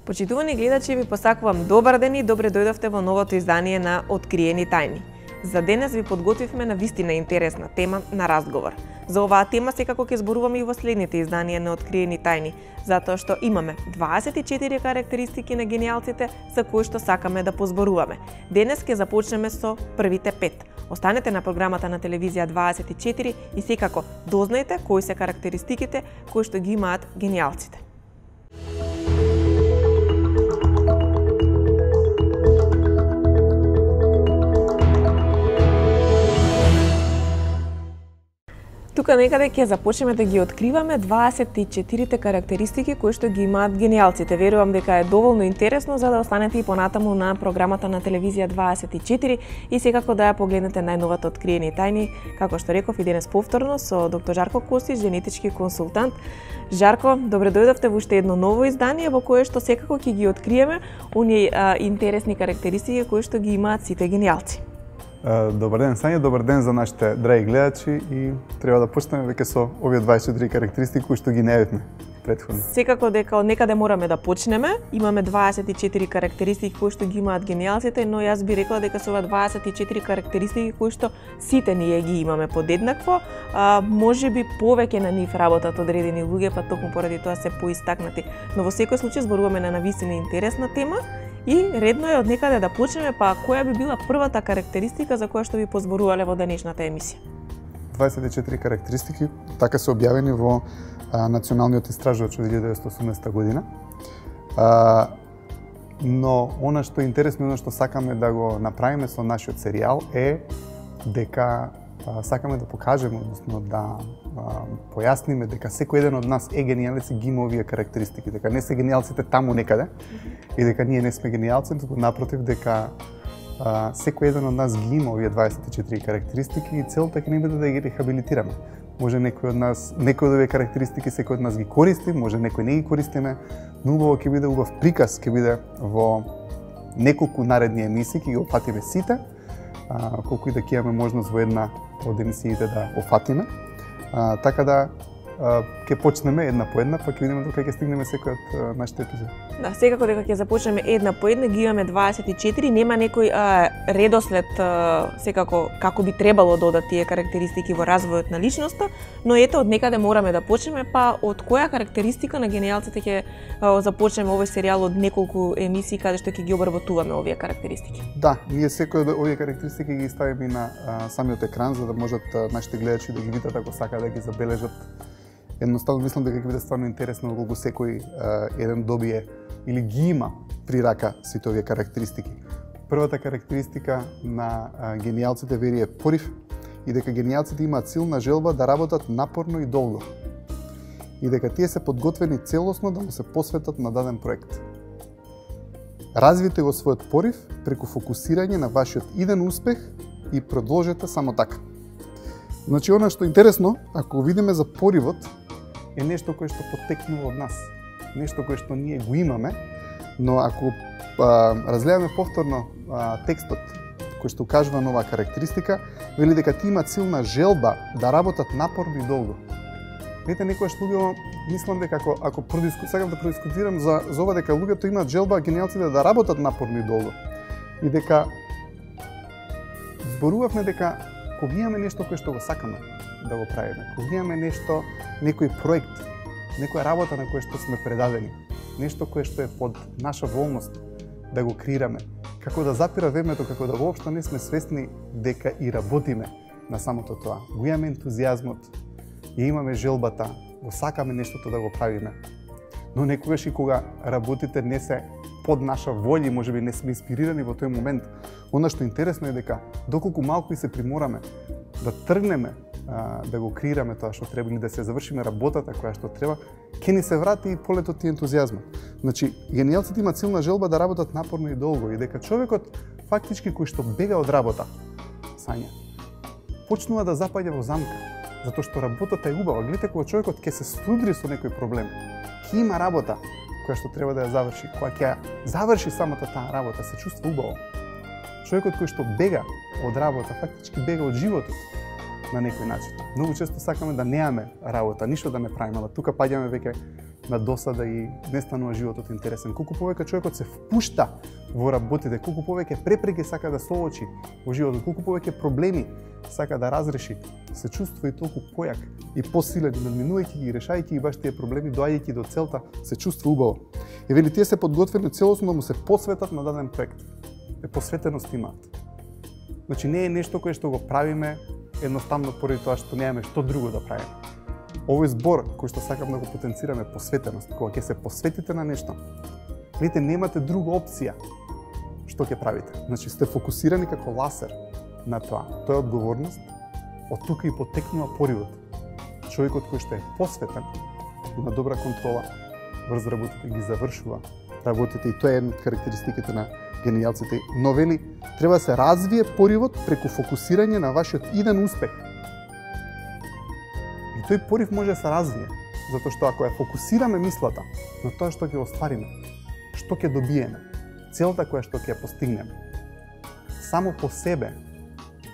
Почитувани гледачи, ви посакувам добар ден и добре дојдовте во новото издание на Откриени тајни. За денес ви подготвивме на вистина интересна тема на разговор. За оваа тема секако ќе зборуваме и во следните изданија на Откриени тајни, затоа што имаме 24 карактеристики на генијалците за кои што сакаме да позборуваме. Денес ќе започнеме со првите 5. Останете на програмата на телевизија 24 и секако дознајте кои се карактеристиките кои што ги имаат генијалците. Тука некаде ќе започнеме да ги откриваме 24 карактеристики кои што ги имаат генијалците. Верувам дека е доволно интересно за да останете и понатаму на програмата на телевизија 24 и секако да ја погледнете најновата Откриени тајни, како што реков и денес повторно со доктор Жарко Костич, генетички консултант. Жарко, добре дојдовте во уште едно ново издание во кое што секако ќе ги откриеме оние интересни карактеристики кои што ги имаат сите генијалци. Добар ден, Сања, добар ден за нашите драги гледачи и треба да почнеме веќе со овие 24 карактеристики кои што ги не видовме претходно. Секако дека од некаде мораме да почнеме. Имаме 24 карактеристики кои што ги имаат генијалците, но јас би рекла дека се ова 24 карактеристики кои што сите ние ги имаме подеднакво. Можеби повеќе на нив работат одредени луѓе, па токму поради тоа се поистакнати. Но во секој случај зборуваме на навистина интересна тема. И редно е од некаде да почнеме, па која би била првата карактеристика за која што ви позборувале во денешната емисија? 24 карактеристики така се објавени во Националниот истражувач од 1918 година. Но она што е интересно, она што сакаме да го направиме со нашиот серијал е дека сакаме да покажеме, односно да појасниме дека секој еден од нас е генијалец и ги има овие карактеристики, дека не се генијалците таму некаде и дека ние не сме генијалци, туку напротив дека секој еден од нас ги има овие 24 карактеристики и целта ќе не биде да ги рехабилитираме. Може некој од нас, некој од овие карактеристики секој од нас ги користи, може некој не ги користиме, но убаво ќе биде убав приказ, ќе биде во неколку наредни емисии, ќе ги опфатиме сите, колку и да ќе имаме можност во една од емисиите да офатиме. Така да ќе почнеме една по една, па ќе видиме докај ќе стигнеме секој од нашите епизоди. Да, секако дека ќе започнеме една по една, ги имаме 24, нема некој редослед секако како би требало да одат тие карактеристики во развојот на личноста, но ето од некаде мораме да почнеме, па од која карактеристика на генијалците ќе започнеме овој серијал од неколку емисии каде што ќе ги обработуваме овие карактеристики. Да, ние секој од овие карактеристики ги ставиме на самиот екран за да можат нашите гледачи да ги видат ако сакаат да ги забележат. Едноставно мислам дека ќе биде стварно интересно колку секој еден добие или ги има при рака сите овие карактеристики. Првата карактеристика на генијалците вери е порив и дека генијалците имаат силна желба да работат напорно и долго. И дека тие се подготвени целосно да му се посветат на даден проект. Развите го својот порив преку фокусирање на вашиот иден успех и продолжете само така. Значи, она што е интересно, ако видиме за поривот, е нешто кое што потекнува од нас. Нешто кое што ние го имаме, но ако разгледаме повторно текстот кој што кажува нова карактеристика, вели дека ти имаат силна желба да работат напорно и долго. Видите, некојаш луѓе, мислам дека ако сакам да продискутирам за ова дека луѓето имаат желба генијалците да работат напорно и долго. И дека зборувавме дека кога имаме нешто кое што го сакаме да го правиме, кога имаме нешто, некој проект, некоја работа на која што сме предадени, нешто кое што е под наша волност да го креираме, како да запира времето, како да воопшто не сме свесни дека и работиме на самото тоа. Го имаме ентузијазмот, ја имаме желбата, го сакаме нештото да го правиме. Но некогаш и кога работите не се под наша волја и можеби не сме инспирирани во тој момент, она што интересно е дека доколку малку и се примораме да тргнеме да го креираме тоа што треба или да се завршиме работата која што треба, ќе ни се врати и полетот и ентузијазмот. Значи, генијалците имаат силна желба да работат напорно и долго и дека човекот фактички кој што бега од работа, Сања, почнува да запаѓа во замка, затоа што работата е убава. Гледате кога човекот ќе се судри со некој проблем, ќе има работа која што треба да ја заврши, кога ќе заврши самата таа работа, се чувства убаво. Човекот кој што бега од работа, фактички бега од животот на некој начин. Многу често сакаме да немаме работа, ништо да не правиме, ама тука паѓаме веќе на досада и не станува животот интересен. Колку повеќе човекот се впушта во работите, колку повеќе препреки сака да соочи во животот, колку повеќе проблеми сака да разреши, се чувствува и толку појак и посилен, надминувајќи ги, решајќи и баш тие проблеми, доаѓајќи до целта, се чувствува убаво. И вели тие се подготвени целосно да му се посветат на даден проект. Посветеност имаат. Значи не е нешто кое што го правиме едноставно поради тоа што немаме што друго да правиме. Овој збор кој што сакам да го потенцираме посветеност, кога ќе се посветите на нешто, видите, немате друга опција што ќе правите. Значи сте фокусирани како ласер на тоа. Тоа е одговорност, од тука и потекнува поривот. Човекот кој што е посветен, има добра контрола врз работите, ги завршува работите и тоа е една од карактеристиките на генијалците. Но вели, треба да се развие поривот преку фокусирање на вашиот иден успех. И тој порив може да се развие, затоа што ако ја фокусираме мислата на тоа што ќе оствариме, што ќе добиеме, целта која што ќе ја постигнеме, само по себе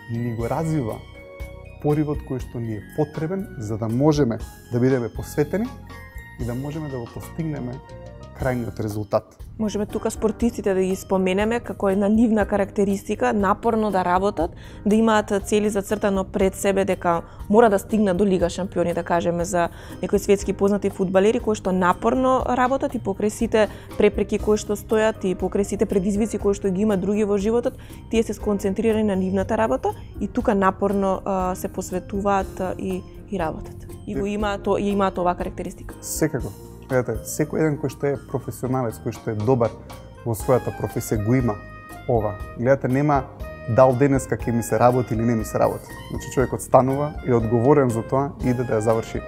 ни го развива поривот кој што ни е потребен за да можеме да бидеме посветени и да можеме да го постигнеме крајниот резултат. Можеме тука спортистите да ги споменеме како една нивна карактеристика, напорно да работат, да имаат цели зацртано пред себе дека мора да стигнат до Лига шампиони, да кажеме за некои светски познати фудбалери кои што напорно работат и покрај сите препреки кои што стојат и покрај сите предизвици кои што ги имаат други во животот, тие се сконцентрирани на нивната работа и тука напорно се посветуваат и работат. И го имаат оваа карактеристика. Секако. Гледате, секој еден кој што е професионалец, кој што е добар во својата професија, го има ова. Гледате, нема дал денеска ќе ми се работи или не ми се работи. Значи човекот станува и е одговорен за тоа и иде да ја заврши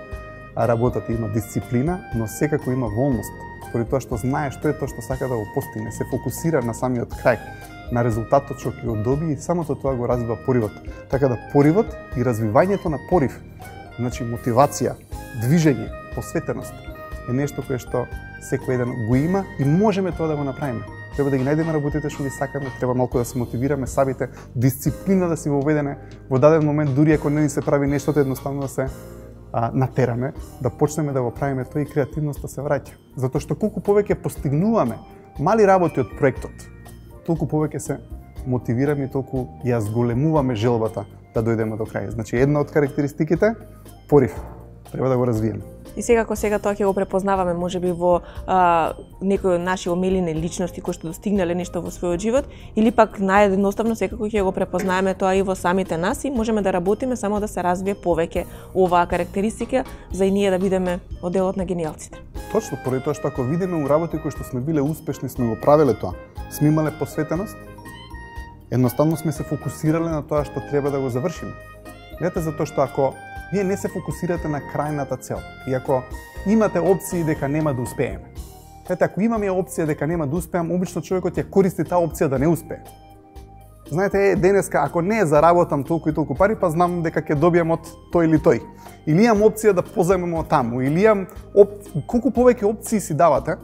работата. Има дисциплина, но секако има волност. Поради тоа што знае што е тоа што сака да го постигне, се фокусира на самиот крај, на резултатот што ќе го доби и самото тоа го развива поривот. Така да поривот и развивањето на порив, значи мотивација, движење, посветеност, е нешто кое што секој еден го има и можеме тоа да го направиме. Треба да ги најдеме работите што ги сакаме, треба малку да се мотивираме самите, дисциплина да си воведене во даден момент, дури ако не ни се прави нештото, едноставно да се натераме, да почнеме да го правиме тоа и креативноста се враќа. Затоа што колку повеќе постигнуваме мали работи од проектот, толку повеќе се мотивираме и толку ја зголемуваме желбата да дојдеме до крај. Значи една од карактеристиките порив. Треба да го развиеме. И сега тоа ќе го препознаваме можеби во некои наши омилени личности кои што достигнале нешто во својот живот, или пак наједноставно секако ќе го препознаваме тоа и во самите нас и можеме да работиме само да се развие повеќе оваа карактеристика за и ние да бидеме од делот на генијалците. Точно, поради тоа што ако видиме у работи кои што сме биле успешни, сме го правеле тоа, сме имале посветеност, едноставно сме се фокусирале на тоа што треба да го завршиме. Гледате, затоа што ако вие не се фокусирате на крајната цел и ако имате опции дека нема да успееме. Ете, ако имаме опција дека нема да успеам, обично човекот ја користи таа опција да не успее. Знаете, денеска ако не заработам толку и толку пари, па знам дека ќе добијам од тој или тој. Или имам опција да позајмам од таму, или имам колку повеќе опции си давате,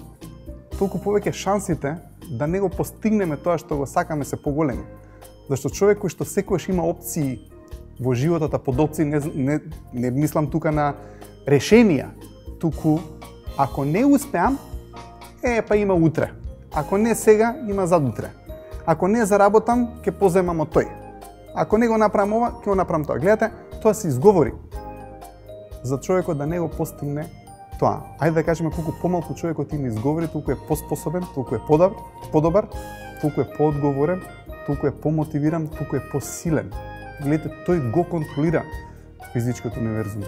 толку повеќе шансите да не го постигнеме тоа што го сакаме се поголеми. Зашто човек кој што секогаш има опции во животот, под опции не мислам тука на решенија, туку ако не успеам, па има утре. Ако не сега, има задутре. Ако не заработам, ќе позајмам од тој. Ако не го направам ова, ќе го направам тоа. Гледате, тоа се изговори за човекот да не го постигне тоа. Ајде да кажеме колку помалку човекот има изговори, толку е поспособен, толку е подобар, толку е поодговорен, толку е помотивиран, толку е посилен. Гледате, тој го контролира физичкото универзум.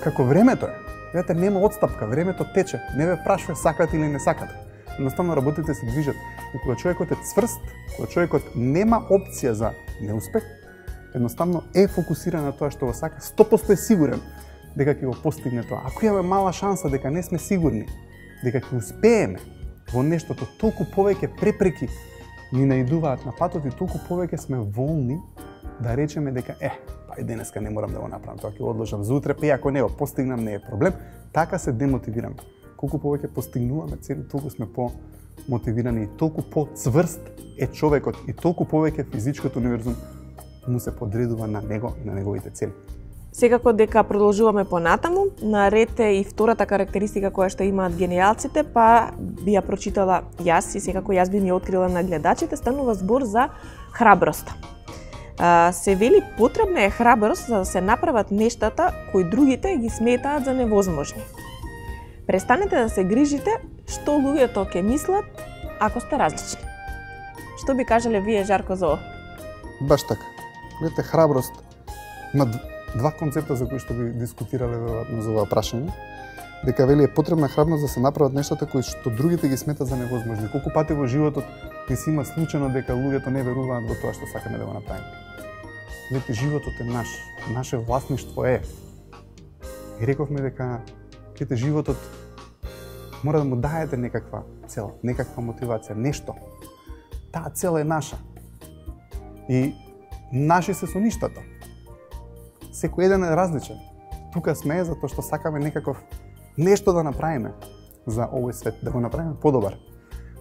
Како времето е. Гледате, нема отстапка, времето тече, не ве прашува сакате или не сакате. Едноставно работите се движат. И кога човекот е цврст, кога човекот нема опција за неуспех, едноставно е фокусиран на тоа што го сака, 100% е сигурен дека ќе го постигне тоа. Ако имаме мала шанса дека не сме сигурни дека ќе успееме во нештото, толку повеќе препреки ни наидуваат на патот и толку повеќе сме волни да речеме дека па и денеска не морам да го направам, тоа ќе го одложам за утре, па и ако не го постигнам не е проблем. Така се демотивираме. Колку повеќе постигнуваме цели, толку сме по-мотивирани и толку по-цврст е човекот и толку повеќе физичкото универзум му се подредува на него и на неговите цели. Секако дека продолжуваме понатаму, наред е и втората карактеристика која што имаат генијалците, па би ја прочитала јас и секако јас би ми открила на гледачите, станува збор за храброст. Се вели потребна е храброст за да се направат нештата кои другите ги сметаат за невозможни. Престанете да се грижите што луѓето ќе мислат ако сте различни. Што би кажале вие, Жарко, за ова? Баш така. Гледате, храброст има два концепта за кои што би дискутирале веројатно за ова прашање. Дека вели е потребна храброст да се направат нештата кои што другите ги сметат за невозможни. Колку пати во животот ни се има случајно дека луѓето не веруваат во тоа што сакаме да го направиме. Гледате, животот е наш, наше власништво е. И рековме дека гледате, животот мора да му даете некаква цел, некаква мотивација, нешто. Таа цел е наша. И наши се со ништата. Секој еден е различен. Тука сме затоа што сакаме некаков нешто да направиме за овој свет, да го направиме подобар.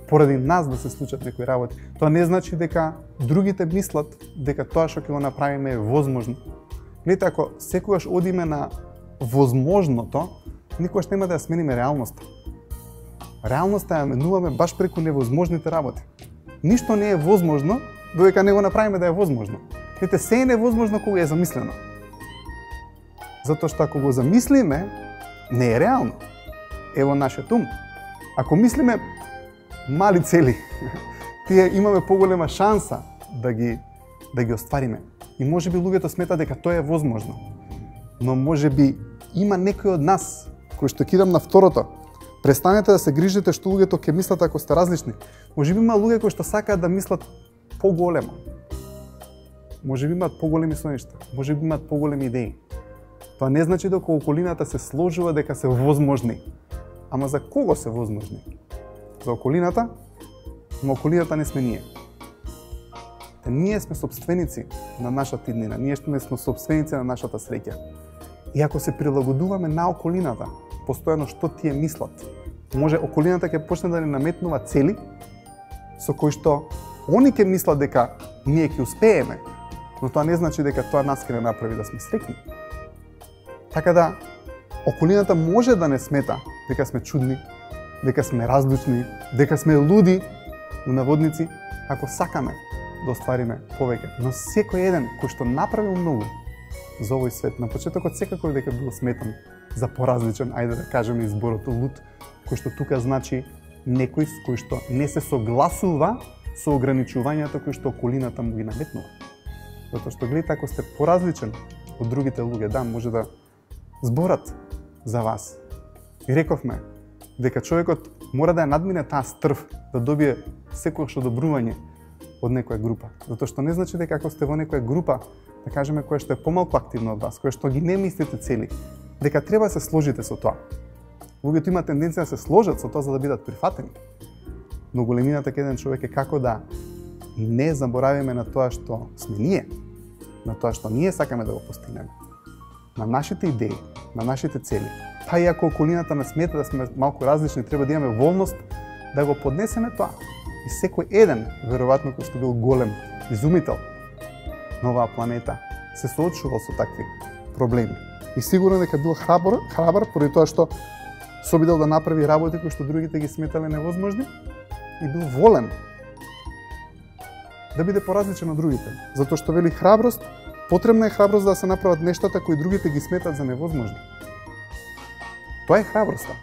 Поради нас да се случат некои работи. Тоа не значи дека другите мислат дека тоа што ќе го направиме е возможно. Гледате, ако секогаш одиме на возможното, никогаш нема да ја смениме реалноста. Реалноста ја менуваме баш преку невозможните работи. Ништо не е возможно додека не го направиме да е возможно. Гледате, се е невозможно кога е замислено. Затоа што ако го замислиме, не е реално. Ево нашиот ум. Ако мислиме мали цели, тие имаме поголема шанса да ги оствариме. И можеби луѓето сметат дека тоа е возможно. Но можеби има некој од нас кој што кидам на второто. Престанете да се грижите што луѓето ќе мислат ако сте различни. Можеби има луѓе кои што сакаат да мислат поголемо. Можеби имаат поголеми соништа, можеби имаат поголеми идеи. Тоа не значи дека околината се сложува дека се возможни. Ама за кого се возможни? За околината? Но околината не сме ние. Ние сме собственици на нашата иднина, ние сме собственици на нашата среќа. И ако се прилагодуваме на околината, постојано што тие мислат, може околината ќе почне да ни наметнува цели со кои што они ќе мислат дека ние ќе успееме, но тоа не значи дека тоа нас ќе не направи да сме среќни. Така да, околината може да не смета дека сме чудни, дека сме различни, дека сме луди, у наводници, ако сакаме да оствариме повеќе. Но секој еден кој што направил многу за овој свет, на почетокот секако дека бил сметан за поразличен, ајде да кажеме изборот луд, кој што тука значи некој кој што не се согласува со ограничувањата кои што околината му ги наметнува. Затоа што гледате, ако сте поразличен од другите луѓе, да, може да зборат за вас. И рековме дека човекот мора да ја надмине таа стрв, да добие секојаш одобрување од некоја група. Затоа што не значи дека ако сте во некоја група, да кажеме која што е помалку активна од вас, која што ги не мислите цели, дека треба да се сложите со тоа. Луѓето има тенденција да се сложат со тоа за да бидат прифатени. Но големината кај еден човек е како да не заборавиме на тоа што сме ние, на тоа што ние сакаме да го постигнеме, на нашите идеи, на нашите цели. Па и ако околината не смета да сме малку различни, треба да имаме волност да го поднесеме тоа. И секој еден, веројатно кој што бил голем изумител на оваа планета, се соочувал со такви проблеми. И сигурно дека бил храбар поради тоа што се обидел да направи работи кои што другите ги сметале невозможни и бил волен да биде поразличен од другите. Затоа што вели храброст, потребна е храброст да се направат нештата кои другите ги сметат за невозможни. Тоа е храброста.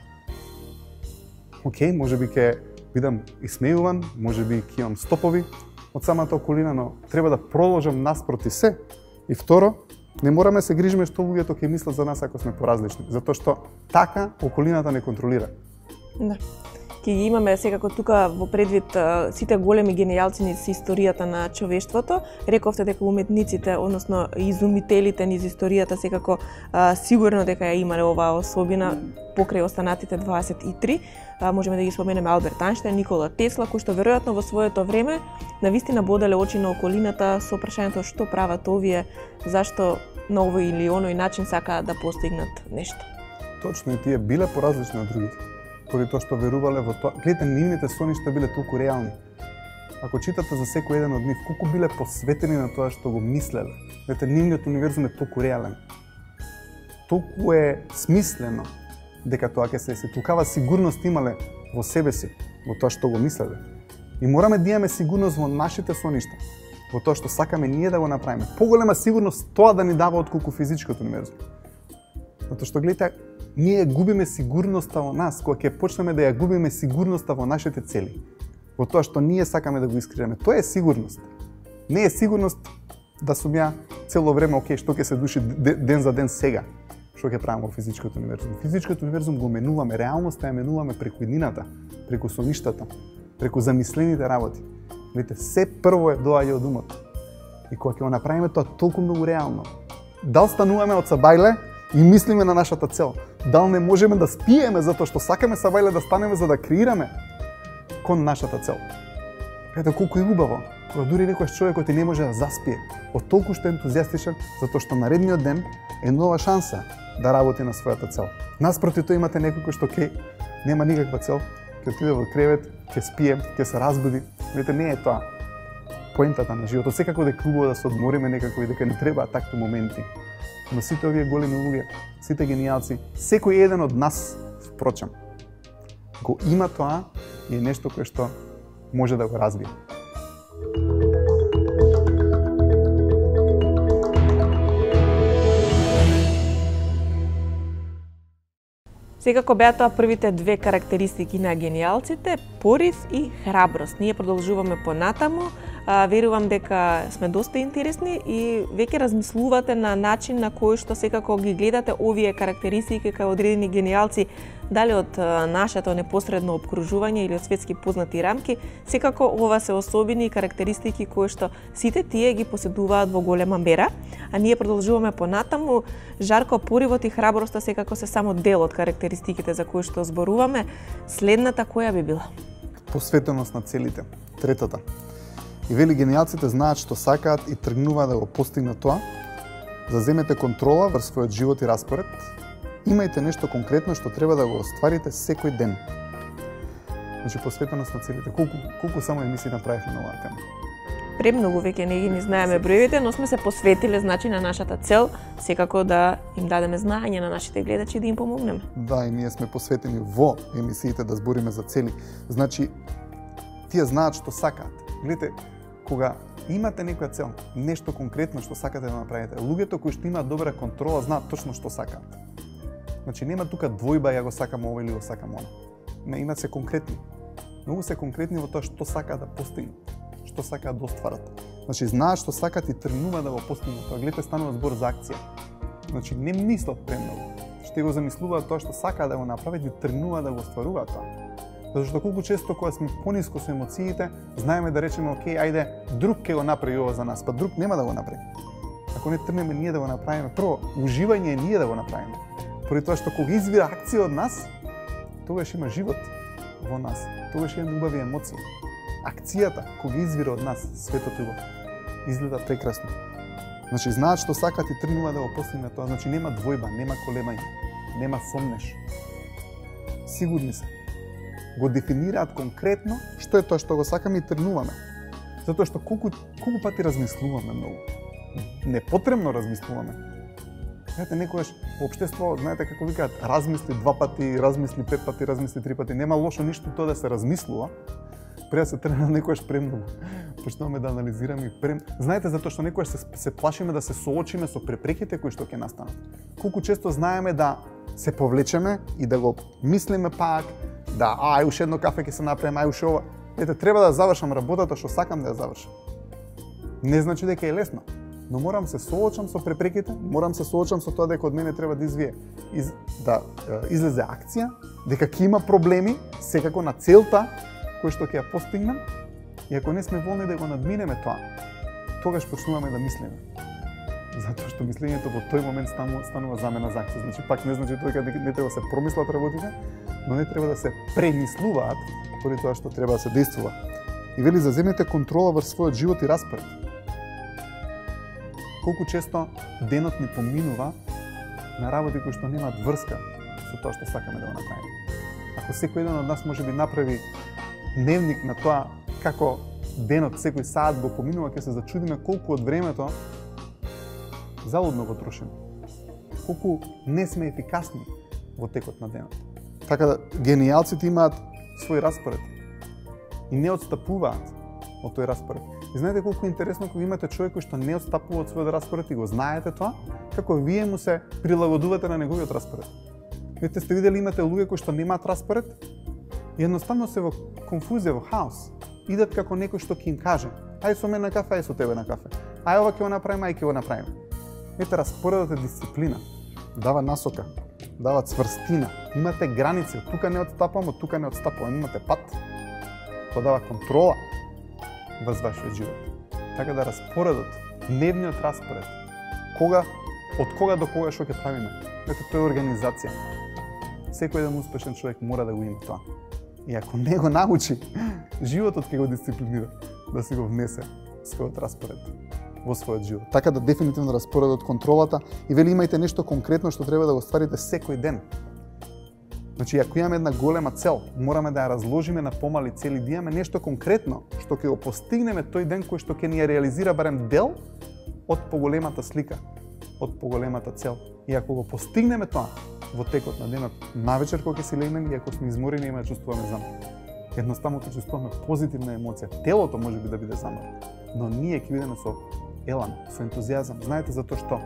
Океј, можеби ќе бидам исмејуван, можеби ќе имам стопови од самата околина, но треба да продолжам наспроти се. И второ, не мораме се грижиме што луѓето ќе мислат за нас ако сме поразлични, затоа што така околината не контролира. Да. Ќе ги имаме секако тука во предвид сите големи генијалци низ историјата на човештвото. Рековте дека уметниците, односно изумителите низ историјата секако сигурно дека ја имале оваа особина покрај останатите 23. Можеме да ги споменеме Алберт Ајнштајн, Никола Тесла, кои што веројатно во своето време навистина боделе очи на околината со прашањето што прават овие, зашто на овој или оној начин сакаат да постигнат нешто. Точно, и тие биле поразлични од другите. Поради тоа што верувале во тоа. Гледате, нивните соништа биле толку реални. Ако читате за секој еден од нив, колку биле посветени на тоа што го мислеле. Гледате, нивниот универзум е толку реален. толку е смислено дека тоа ќе се деси. Толкава сигурност имале во себе си, во тоа што го мислеле. И мораме да имаме сигурност во нашите соништа, во тоа што сакаме ние да го направиме. Поголема сигурност тоа да ни дава отколку физичкото универзум. Затоа што гледате, ние губиме сигурноста во нас, кога ќе почнеме да ја губиме сигурноста во нашите цели, во тоа што ние сакаме да го искреираме. Тоа е сигурност. Не е сигурност да сум ја цело време, окей, што ќе се души ден за ден сега, што ќе правиме во физичкото универзум. Физичкото универзум го менуваме, реалноста ја менуваме преку иднината, преку соништата, преку замислените работи. Видите, се прво е доаѓа од умот. И кога ќе го направиме тоа толку многу реално, дал стануваме од сабајле и мислиме на нашата цел. Дал не можеме да спиеме затоа што сакаме сабајле да станеме за да креираме кон нашата цел. Ето колку е убаво, кога дури некојаш човекот и не може да заспие, од толку што е ентузијастичен, затоа што наредниот ден е нова шанса да работи на својата цел. Наспроти тоа имате некој кој што нема никаква цел, ќе отиде во кревет, ќе спие, ќе се разбуди. Видите, не е тоа поентата на животот. Секако дека убаво да се одмориме некако и дека не требаат такви моменти. Но сите овие големи луѓе, сите генијалци, секој еден од нас, впрочем, го има тоа и е нешто кое што може да го развие. Секако беа тоа првите две карактеристики на генијалците, порив и храброст. Ние продолжуваме понатаму, верувам дека сме доста интересни и веќе размислувате на начин на кој што секако ги гледате овие карактеристики кај одредени генијалци, дали од нашето непосредно обкружување или од светски познати рамки, секако ова се особени карактеристики кои што сите тие ги поседуваат во голема мера, а ние продолжуваме понатаму. Жарко, поривот и храброста секако се само дел од карактеристиките за кои што зборуваме. Следната која би била? Посветеност на целите, третата. И вели, генијалците знаат што сакаат и тргнуваат да го постигнат тоа. Заземете контрола врз својот живот и распоред. Имајте нешто конкретно што треба да го остварите секој ден. Значи, посветеност на целите. Колку само емисии направивме на оваа тема? Премногу, веќе не ги знаеме броевите, но сме се посветиле значи на нашата цел, секако да им дадеме знаење на нашите гледачи да им помогнеме. Да, и ние сме посветени во емисиите да збориме за цели. Значи, тие знаат што сакаат. Гледате, кога имате некоја цел, нешто конкретно што сакате да направите, луѓето кои што имаат добра контрола знаат точно што сакаат. Значи нема тука двојба, ја го сакам ова или го сакам она. Не, имат се конкретни. Многу се конкретни во тоа што сакаат да постигнат, што сакаат да остварат. Значи знаат што сакаат и тргнуваат да го постигнат. Тоа гледате, станува збор за акција. Значи не мислат премногу. Што го замислуваат тоа што сакаат да го направат и тргнуваат да го остваруваат тоа. Затоа што колку често кога сме пониско со емоциите, знаеме да речеме, окей, ајде, друг ќе го направи ова за нас, па друг нема да го направи. Ако не тргнеме ние да го направиме, прво, уживање е ние да го направиме. Поради тоа што кога извира акција од нас, тогаш има живот во нас, тогаш имаме убави емоции. Акцијата, кога извира од нас, светото го изгледа прекрасно. Значи, знаат што сакат и тргнуваат да го постигнат тоа, значи нема двојба, нема колебање, нема сомнеш. Сигурни се. Го дефинираат конкретно што е тоа што го сакаме и тргнуваме. Затоа што колку пати размислуваме многу. Непотребно размислуваме. Знаете, некојаш во општество, знаете како викаат, размисли 2 пати, размисли 5 пати, размисли 3 пати. Нема лошо ништо тоа да се размислува, пред да се тргне некојаш премногу. Почнуваме да анализираме и знаете, затоа што некојаш се плашиме да се соочиме со препреките кои што ќе настанат. Колку често знаеме да се повлечеме и да го мислиме пак, да, уште едно кафе ќе се направиме, уште ова. Ете, треба да завршам работата што сакам да ја завршам. Не значи дека е лесно, но морам се соочам со препреките, морам се соочам со тоа дека од мене треба да излезе акција, дека ќе има проблеми, секако на целта кој што ќе ја постигнем, и ако не сме волни да го надминеме тоа, тогаш почнуваме да мислиме. Затоа што мислењето во тој момент станува замена за акција. Значи, пак не значи дека не треба да се промислат работите, но не треба да се премислуваат поради тоа што треба да се действува. И вели, заземете контрола врз својот живот и распоред. Колку често денот ни поминува на работи кои што немаат врска со тоа што сакаме да го направиме. Ако секој еден од нас можеби направи дневник на тоа како денот секој саат го поминува, ќе се зачудиме колку од времето залудно го трошиме. колку не сме ефикасни во текот на денот. Така да генијалците имаат свој распоред и не отстапуваат од тој распоред. И знаете колку интересно кога имате човек кој што не отстапува од својот распоред и го знаете тоа, како вие му се прилагодувате на неговиот распоред. Вие сте видели имате луѓе кои што немаат распоред и едноставно се во конфузија, во хаос. Идат како некој што ќе им каже: ај со мене на кафе, ај со тебе на кафе. Ај ова ќе го направиме, ај ќе го направиме. Ете, распоредот е дисциплина. Дава насока, дава цврстина. Имате граници, од тука не отстапувам, од тука не отстапувам. Имате пат. Тоа дава контрола врз вашиот живот. Така да распоредот, дневниот распоред, од кога до кога што ќе правиме. Ето, тоа е организација. Секој еден успешен човек мора да го има тоа. И ако не го научи, животот ќе го дисциплинира да си го внесе својот распоред во својот живот. Така да дефинитивно распоредот, контролата и вели имајте нешто конкретно што треба да го стварите секој ден. Значи, ако имаме една голема цел, мораме да ја разложиме на помали цели, да имаме нешто конкретно што ќе го постигнеме тој ден кој што ќе ни ја реализира барем дел од поголемата слика, од поголемата цел. И ако го постигнеме тоа во текот на денот, навечер кога ќе си легнеме и ако сме изморени, има да чувствуваме замор. Едноставно ќе чувствуваме позитивна емоција. Телото може би да биде замор, но ние ќе бидеме со елан, со ентузијазам. Знаете затоа што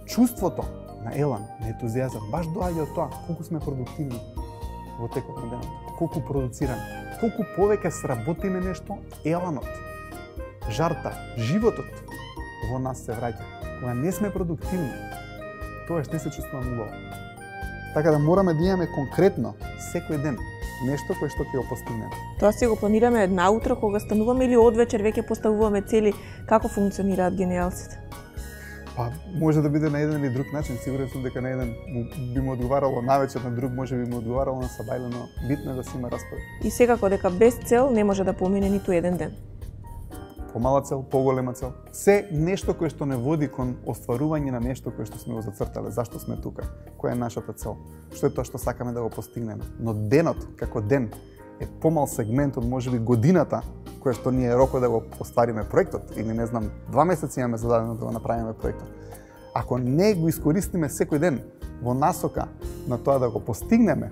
чувството на елан, на ентузијазам, баш доаѓа од тоа колку сме продуктивни во текот на денот, колку продуцираме, колку повеќе сработиме нешто, еланот, жарта, животот во нас се враќа. Кога не сме продуктивни, тоаш не се чувствуваме убаво. Така да мораме да имаме конкретно секој ден нешто кое што ќе го постигнеме. Тоа си го планираме една утро кога стануваме или одвечер веќе поставуваме цели? Како функционираат генијалците? Па може да биде на еден или друг начин, сигурен сум дека на еден би му одговарало навечер, на друг може би му одговарало на сабајле, но битно е да си има распоред. И секако дека без цел не може да помине ниту еден ден. Помала цел, поголема цел. Се нешто кое што не води кон остварување на нешто кое што сме го зацртале, зашто сме тука, која е нашата цел, што е тоа што сакаме да го постигнеме. Но денот, како ден, е помал сегмент од можеби годината, која што ни е рокот да го оствариме проектот, или не знам, 2 месеци имаме зададено да го направиме проектот. Ако не го искористиме секој ден во насока на тоа да го постигнеме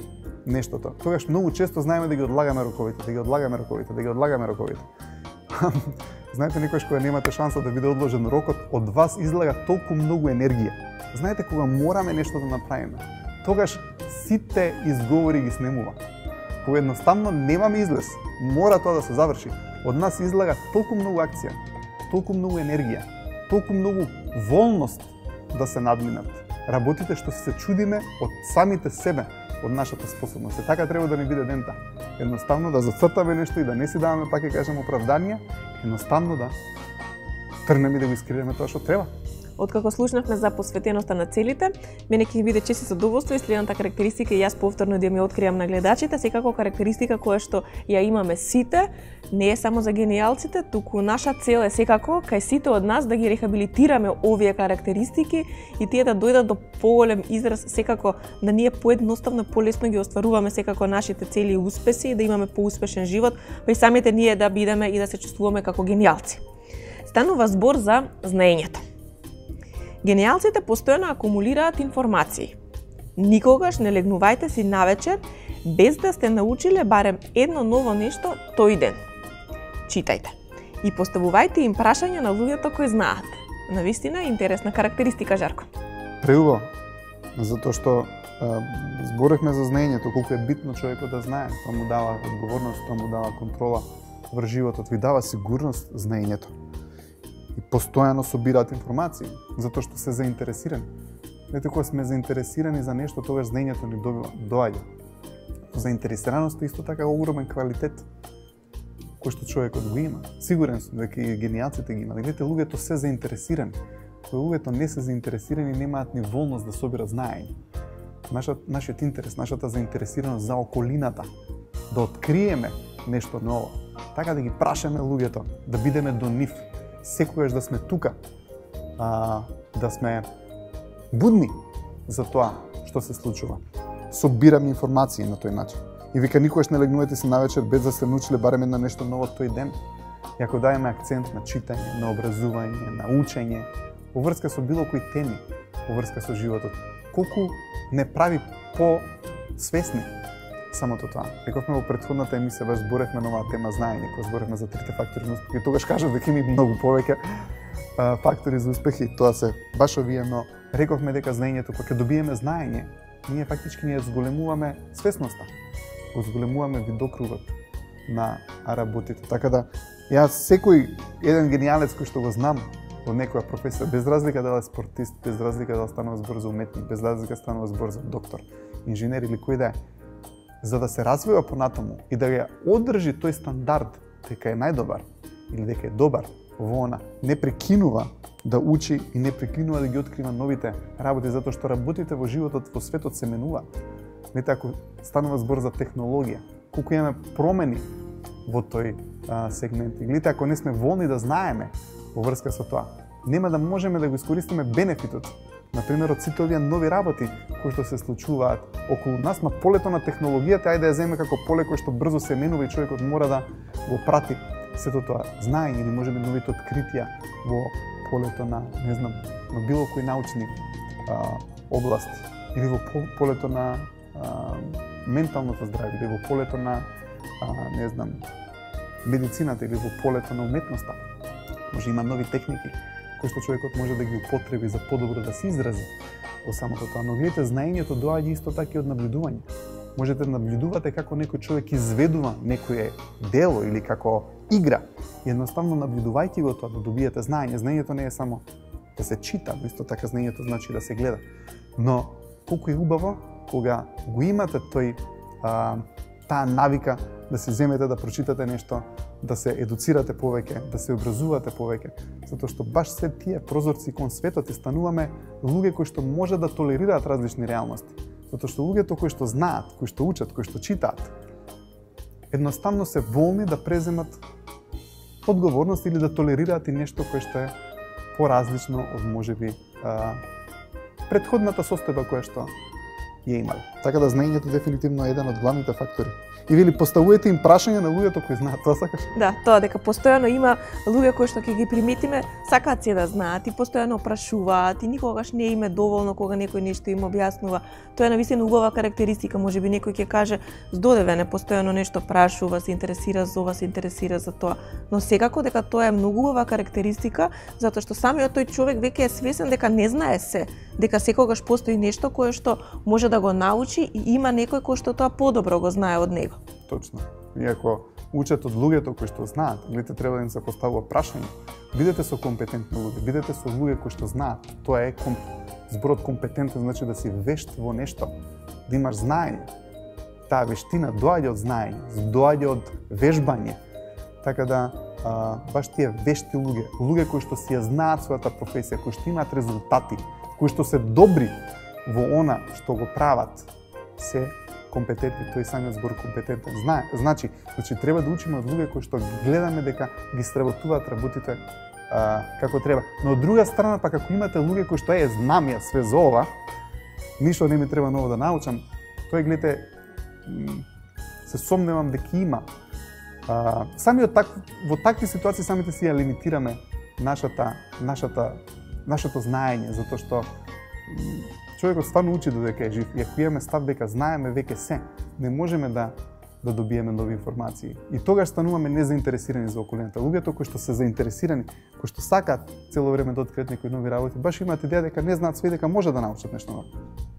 нештото, тогаш многу често знаеме да ги одлагаме роковите, да ги одлагаме роковите. Знаете, некојаш кога немате шанса да биде одложен рокот, од вас излага толку многу енергија. Знаете, кога мораме нешто да направиме, тогаш сите изговори ги снемува. Кога едноставно немаме излез, мора тоа да се заврши. Од нас излага толку многу акција, толку многу енергија, толку многу волност да се надминат работите што се чудиме од самите себе, од нашата способност. И така треба да ни биде дента. Едноставно да зацртаме нешто и да не си даваме, пак ќе кажем, оправданија, едноставно да трнеме да го искреираме тоа што треба. Откако слушнавме за посветеноста на целите, мене ќе биде чест и задоволство и следната карактеристика и јас повторно да ја откриам на гледачите, секако карактеристика која што ја имаме сите, не е само за генијалците, туку наша цел е секако кај сите од нас да ги рехабилитираме овие карактеристики и тие да дојдат до поголем израз, секако да ние поедноставно, полесно ги остваруваме секако нашите цели и успеси и да имаме поуспешен живот, па и самите ние да бидеме и да се чувствуваме како генијалци. Станува збор за знаењето. Генијалците постојано акумулираат информации. Никогаш не легнувајте си навечер без да сте научиле барем едно ново нешто тој ден. Читајте и поставувајте им прашања на луѓето кои знаат. Навистина интересна карактеристика, Жарко. Преубаво, затоа што зборевме за знаењето, колку е битно човекот да знае. Тоа му дава одговорност, тоа му дава контрола врз животот, ви дава сигурност знаењето. И постојано собираат информации, затоа што се заинтересирани. Ете, кога сме заинтересирани за нешто, тогаш знаењето ни доаѓа. Заинтересираноста исто така огромен квалитет кој што човекот го има. Сигурен сум дека и генијалците ги имаат. Гледате, луѓето се заинтересирани. Кога луѓето не се заинтересирани, немаат ни волност да собират знаење. Нашиот интерес, нашата заинтересираност за околината, да откриеме нешто ново, така да ги прашаме луѓето, да бидеме до нив, секогаш да сме тука, да сме будни за тоа што се случува. Собираме информации на тој начин. И вика, никогаш не легнувате се навечер без да сте научиле барем едно нешто ново тој ден. И ако дајаме акцент на читање, на образување, на учење, во врска со било кои теми, во врска со животот. Колку не прави по-свесни самото тоа. Рековме во претходната емисија, баш зборевме на оваа тема знаење, кога зборевме за трите фактори на успех. И тогаш кажав дека има многу повеќе фактори за успех и тоа се баш овие, но рековме дека знаењето, кога ќе добиеме знаење, ние фактички ние зголемуваме свесноста, го зголемуваме видокругот на работите. Така да, јас секој еден гениалец кој што го знам од некоја професија, без разлика дали е спортист, без разлика дали станува збор за уметник, без разлика станува збор за доктор, инженер или кој да е, за да се развива понатаму и да ја одржи тој стандард дека е најдобар или дека е добар во она, не прекинува да учи и не прекинува да ги открива новите работи, затоа што работите во животот, во светот се менуваат. Не ако станува збор за технологија, колку имаме промени во тој сегмент. И гледате, ако не сме волни да знаеме во врска со тоа, нема да можеме да го искористиме бенефитот. Например, од сите овие нови работи кои што се случуваат околу нас, на полето на технологијата, ајде да ја земе како поле кој што брзо се менува и човекот мора да го прати сето тоа знаење или можеби новите откритија во полето на, не знам, на било кои научни области или во полето на менталното здравје или во полето на не знам, медицината или во полето на уметноста. Може има нови техники кои што човекот може да ги употреби за подобро да се изрази во самото тоа. Но гледате, знаењето доаѓа исто така и од наблюдување. Можете да наблюдувате како некој човек изведува некое дело или како игра. Едноставно наблюдувајќи го тоа да добиете знаење. Знаењето не е само да се чита, но исто така знаењето значи да се гледа. Но колку е убаво кога го имате таа навика да се земете да прочитате нешто, да се едуцирате повеќе, да се образувате повеќе, затоа што баш се тие прозорци кон светот и стануваме луѓе кои што може да толерираат различни реалности. Затоа што луѓето кои што знаат, кои што учат, кои што читаат, едноставно се волни да преземат одговорност или да толерираат и нешто кое што е поразлично од можеби претходната состојба која што ја имале. Така да знаењето дефинитивно е еден од главните фактори. И вели поставувате им прашања на луѓето кои знаат, тоа сакаш? Да, тоа дека постојано има луѓе кои што ќе ги приметиме, сакаат се да знаат и постојано прашуваат и никогаш не им е доволно кога некој нешто им објаснува. Тоа е навистина убава карактеристика, можеби некој ќе каже здодевене, постојано нешто прашува, се интересира за ова, се интересира за тоа. Но секако дека тоа е многу убава карактеристика, затоа што самиот тој човек веќе е свесен дека не знае се, дека секогаш постои нешто кое што може да го научи и има некој кој што тоа подобро го знае од него. Точно. Иако учат од луѓето кои што знаат, гледате, треба да им се поставува прашање. Бидете со компетентни луѓе, бидете со луѓе кои што знаат. Тоа е зборот компетентен, значи да си вешт во нешто, да имаш знаење. Таа вештина доаѓа од знаење, доаѓа од вежбање. Така да баш тие вешти луѓе кои што си ја знаат својата професија, кои што имаат резултати, кои што се добри во она што го прават, се компетентни, тој самиот збор компетентен. Значи треба да учиме од луѓе кои што гледаме дека ги сработуваат работите како треба. Но од друга страна, пак ако имате луѓе кои што знам ја све за ова, ништо не ми треба ново да научам, тој гледате, се сомневам дека има. Во такви ситуации самите си ја лимитираме нашето знаење, затоа што човекот стварно учи додека е жив. И ако имаме став дека знаеме веќе се, не можеме да добиеме нови информации. И тогаш стануваме незаинтересирани за околината. Луѓето кои што се заинтересирани, кои што сакаат цело време да откријат некои нови работи, баш имаат идеја дека не знаат све, дека може да научат нешто ново.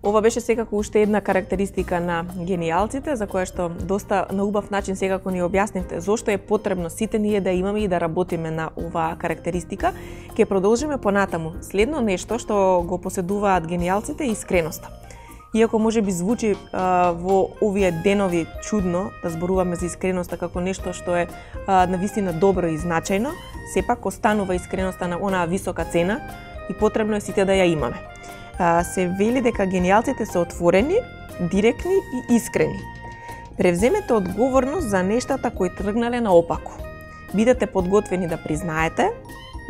Ова беше секако уште една карактеристика на гениалците, за која што доста на убав начин секако ни објаснивте зошто е потребно сите ние да имаме и да работиме на оваа карактеристика. Ќе продолжиме понатаму. Следно нешто што го поседуваат гениалците е искреноста. Иако може би звучи во овие денови чудно да зборуваме за искреноста како нешто што е навистина добро и значајно, сепак останува искреноста на онаа висока цена и потребно е сите да ја имаме. Се вели дека гениалците се отворени, директни и искрени. Превземете одговорност за нештата кои тргнале наопаку. Бидете подготвени да признаете,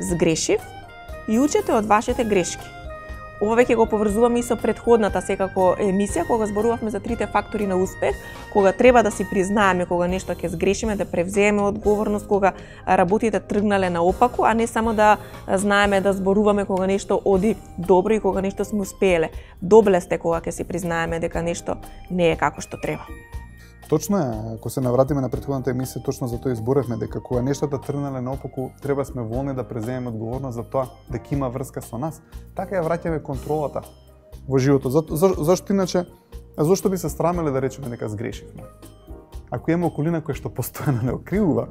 сгрешив и учете од вашите грешки. Ова веќе го поврзуваме и со претходната секако емисија, кога зборувавме за трите фактори на успех, кога треба да си признаеме кога нешто ќе сгрешиме, да превземеме одговорност кога работите тргнале наопаку, а не само да знаеме да зборуваме кога нешто оди добро и кога нешто сме успееле. Добле сте кога ќе си признаеме дека нешто не е како што треба. Точно е, ако се навратиме на претходната емисија, точно за тоа изборевме дека кога нештата тргнале наопаку, треба сме волни да преземеме одговорност за тоа дека има врска со нас. Така ја враќаме контролата во животот. Зашто иначе, зашто би се срамеле да речеме дека сгрешивме? Ако имаме околина која што постојано не окривува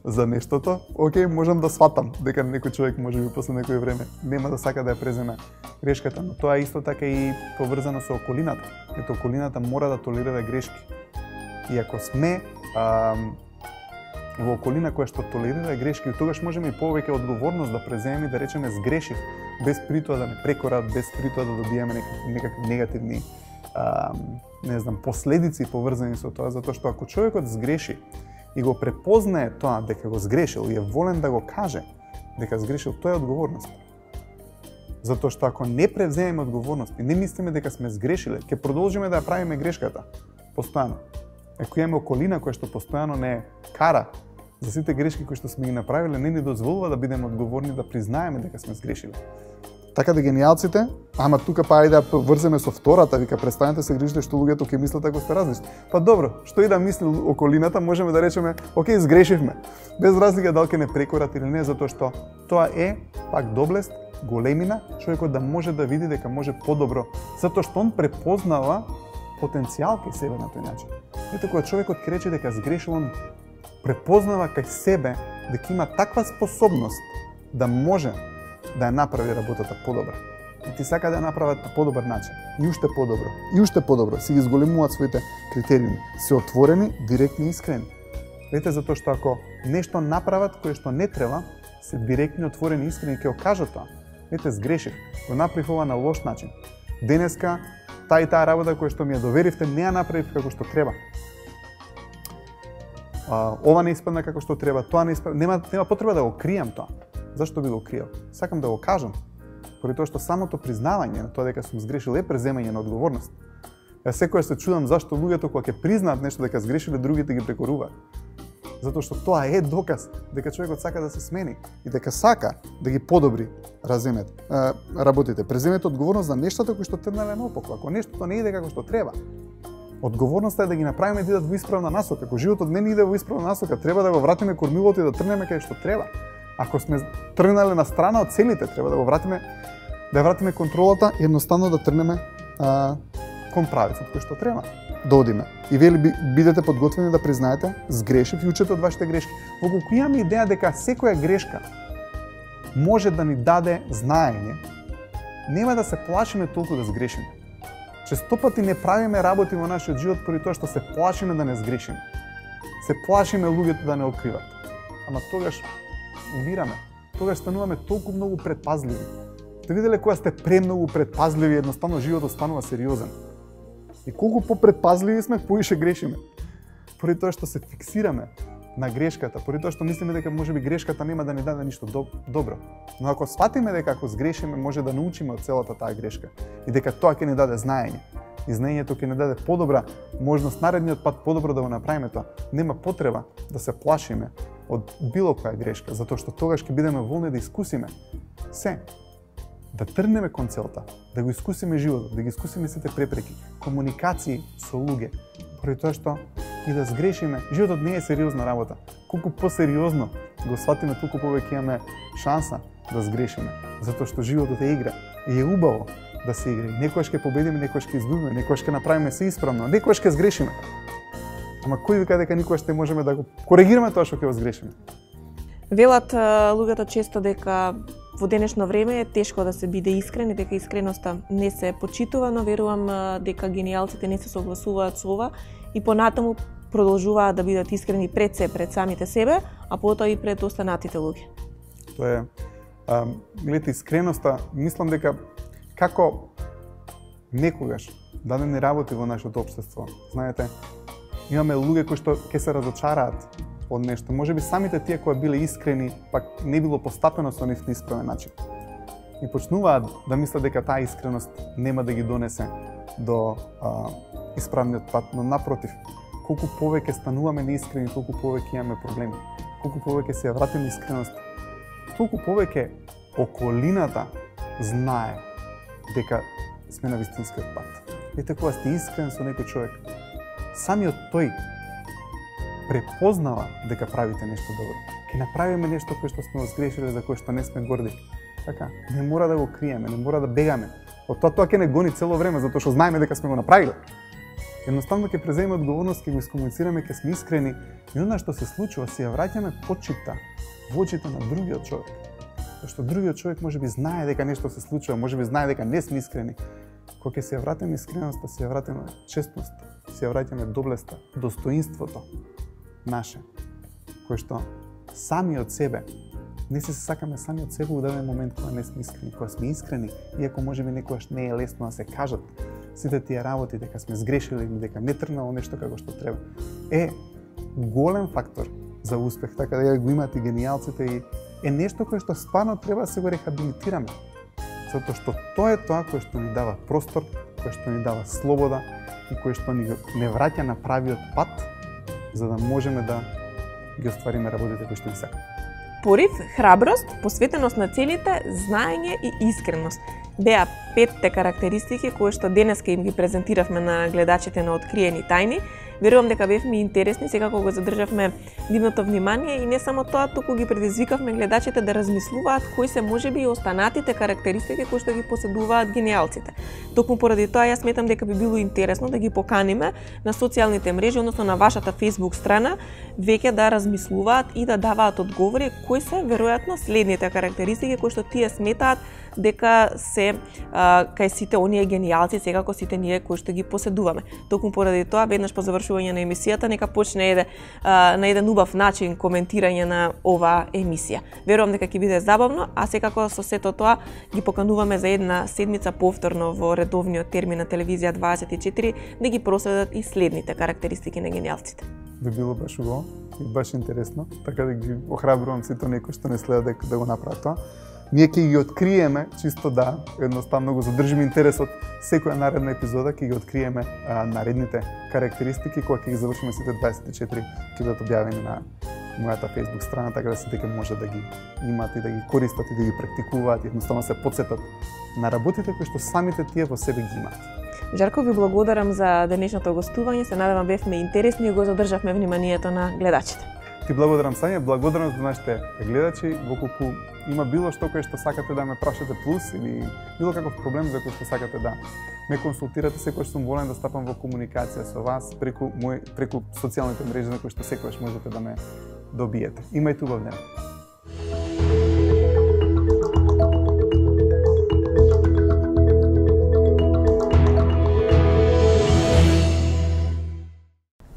за нештото, окей, можам да сватам дека некој човек можеби после некој време нема да сака да ја преземе грешката, но тоа е исто така и поврзано со околината. Ето околината мора да толерира грешки. И ако сме во околина која што толерира грешки, тогаш можеме и повеќе одговорност да преземеме и да речеме сгрешив, без при тоа да не прекорат, без при тоа да добиеме некакви негативни последици поврзани со тоа, затоа што ако човекот сгреши и го препознае тоа дека го сгрешил и е волен да го каже дека сгрешил, тоа е одговорност. Затоа што ако не превземеме одговорност и не мислиме дека сме сгрешиле, ќе продолжиме да ја правиме грешката постојано. Ако имаме околина која што постојано не кара за сите грешки кои што сме ги направиле, не ни дозволува да бидеме одговорни да признаеме дека сме сгрешиле. Така да гениалците, ама тука па ајде да врземе со втората, вика престанете се грижите што луѓето ќе мислат ако сте различни. Па добро, што и да мисли околината, можеме да речеме, окей, сгрешивме. Без разлика дали ќе не прекорат или не, затоа што тоа е пак доблест, големина, човекот да може да види дека може подобро, затоа што он препознава потенцијал кај себе на тој начин. Ете, кога човекот ќе рече дека сгрешил, он препознава кај себе дека има таква способност да може да ја направи работата подобра. И ти сака да ја направат на подобар начин. И уште подобро. И уште подобро. Си ги зголемуваат своите критериуми. Се отворени, директни и искрени. Ете, затоа што ако нешто направат кое што не треба, се директни, отворени и искрени, ќе го кажат тоа. Ете, сгрешив. Го направив ова на лош начин. Денеска таа и таа работа која што ми ја доверивте не ја направив како што треба. Ова не испадна како што треба, тоа не испадна. Нема потреба да го кријам тоа. Зашто би го криел? Сакам да го кажам. Поради тоа што самото признавање на тоа дека сум сгрешил е преземање на одговорност. Ја секојаш се чудам зашто луѓето кога ќе признаат нешто дека сгрешиле, другите ги прекоруваат. Затоа што тоа е доказ дека човекот сака да се смени и дека сака да ги подобри работите. Преземете одговорност за нештата кои што тргнале наопаку. Ако нештото не иде како што треба, одговорноста е да ги направиме да идат во исправна насока. Ако животот не иде во исправна насока, треба да го вратиме кормилото и да тргнеме кај што треба. Ако сме тргнале на страна од целите, треба да го вратиме, да ја вратиме контролата и едноставно да тргнеме кон правецот кој што треба да одиме. И вели бидете подготвени да признаете сгрешив и учете од вашите грешки. Доколку имаме идеја дека секоја грешка може да ни даде знаење, нема да се плашиме толку да сгрешиме. Често пати не правиме работи во нашиот живот поради тоа што се плашиме да не сгрешиме. Се плашиме луѓето да не откриват. Ама тогаш умираме. Тогаш стануваме толку многу предпазливи. Те виделе кога сте премногу предпазливи, едноставно животот станува сериозен. И колку попредпазливи сме, поише грешиме. Поради тоа што се фиксираме на грешката, поради тоа што мислиме дека можеби грешката нема да ни даде ништо добро. Но ако сватиме дека ако сгрешиме, може да научиме од целата таа грешка и дека тоа ќе ни даде знаење. И знаењето ќе ни даде подобра можност наредниот пат подобро да го направиме тоа. Нема потреба да се плашиме од било која грешка, затоа што тогаш ќе бидеме волни да искусиме се, да тргнеме кон целта, да го искусиме животот, да ги искусиме сите препреки, комуникации со луѓе, поради тоа што и да сгрешиме, животот не е сериозна работа. Колку посериозно го сватиме, толку повеќе имаме шанса да сгрешиме, затоа што животот е игра и е убаво да се игра. Некојаш ќе победиме, некојаш ќе изгубиме, некојаш ќе направиме се исправно, некојаш ќе сгрешиме. Ама кој вика дека никогаш не можеме да го коригираме тоа што ќе го сгрешиме? Велат луѓето често дека во денешно време е тешко да се биде искрен и дека искреноста не се почитува, но верувам дека гениалците не се согласуваат со ова и понатаму продолжуваат да бидат искрени пред се, пред самите себе, а потоа и пред останатите луѓе. Тоа е, гледате, искреноста, мислам дека како некогаш дадени работи во нашето општество, знаете, имаме луѓе кои што ќе се разочараат од нешто. Можеби самите тие кои биле искрени, пак не било постапено со нив на исправен начин. и почнуваат да мислат дека таа искреност нема да ги донесе до исправниот пат, но напротив, колку повеќе стануваме неискрени, толку повеќе имаме проблеми. Колку повеќе се ја вратиме искреност, толку повеќе околината знае дека сме на вистинскиот пат. Ете, кога сте искрен со некој човек, самиот тој препознава дека правите нешто добро. Ке направиме нешто кое што сме сгрешили, за кое што не сме горди. Така, не мора да го криеме, не мора да бегаме. Од тоа ќе не гони цело време, затоа што знаеме дека сме го направиле. Едноставно ќе преземеме одговорност, ќе го искомуницираме, ќе сме искрени и она што се случува, си ја враќаме почита во очите на другиот човек. Зашто другиот човек можеби знае дека нешто се случува, можеби знае дека не сме искрени. Кога ќе се ја вратиме искреноста, се ја вратиме честноста, се ја враќаме доблеста, достоинството наше, кое што сами од себе, не се сакаме сами од себе во даден момент кога не сме искрени, кога сме искрени, иако можеби некогаш не е лесно да се кажат сите тие работи, дека сме сгрешили или дека не тргнало нешто како што треба, е голем фактор за успех, така да го имат и гениалците и е нешто кое што стварно треба да се го рехабилитираме. Затоа што тоа е тоа кое што ни дава простор, кое што ни дава слобода и кое што ни не враќа на правиот пат, за да можеме да ги оствариме работите кои што ги сакаме. Порив, храброст, посветеност на целите, знаење и искреност беа 5 карактеристики кои што денеска им ги презентиравме на гледачите на Откриени тајни. Верувам дека бевме интересни, секако го задржавме нивното внимание и не само тоа, туку ги предизвикавме гледачите да размислуваат кои се можеби и останатите карактеристики кои што ги поседуваат гениалците. Токму поради тоа јас сметам дека би било интересно да ги поканиме на социјалните мрежи, односно на вашата Facebook страна, веќе да размислуваат и да даваат одговори кои се веројатно следните карактеристики кои што тие сметаат дека се кај сите оние гениалци, секако сите ние кои што ги поседуваме. Токму поради тоа, веднаш по завршување на емисијата, нека почне на еден убав начин коментирање на оваа емисија. Верувам дека ќе биде забавно, а секако со сето тоа ги покануваме за една седмица повторно во редовниот термин на телевизија 24 да ги проследат и следните карактеристики на гениалците. Би било баш убаво и баш интересно, така да ги охрабрувам сите некои што не следат да го направат тоа. Ние ќе ги откриеме, чисто да едноставно го задржиме интересот, секоја наредна епизода ќе ги откриеме наредните карактеристики, кога ќе ги завршиме сите 24, ќе бидат објавени на мојата Facebook страна, така да сите ќе може да ги имат и да ги користат и да ги практикуваат и едноставно се потсетат на работите кои што самите тие во себе ги имаат. Жарко, ви благодарам за денешното гостување, се надевам бевме интересни и го задржавме вниманието на гледачите. Ти благодарам, Сања, благодарам за нашите гледачи, воколку има било што кое што сакате да ме прашате плюс или било каков проблем за кој што сакате да ме консултирате, секогаш сум волен да стапам во комуникација со вас преку социјалните мрежи на кои што секогаш можете да ме добиете. Имајте убав ден.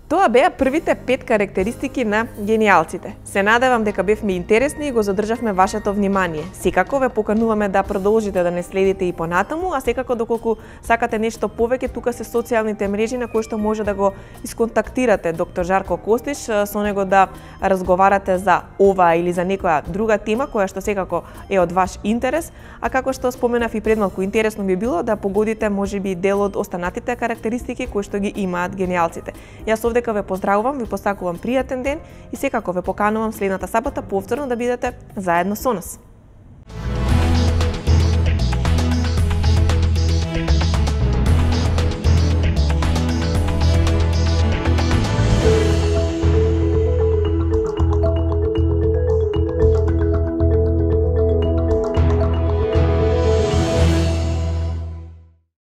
Тоа беа првите 5 карактеристики на гениалците. Се надевам дека бевме интересни и го задржавме вашето внимание. Секако ве покануваме да продолжите да не следите и понатаму, а секако доколку сакате нешто повеќе, тука се социјалните мрежи на кои што може да го исконтактирате доктор Жарко Костиш, со него да разговарате за ова или за некоја друга тема која што секако е од ваш интерес, а како што споменав и пред малку, интересно би било да погодите можеби дел од останатите карактеристики кои што ги имаат гениалците. Јас дека ве поздравувам, ви посакувам пријатен ден и секако ве поканувам следната сабота повторно да бидете заедно со нас.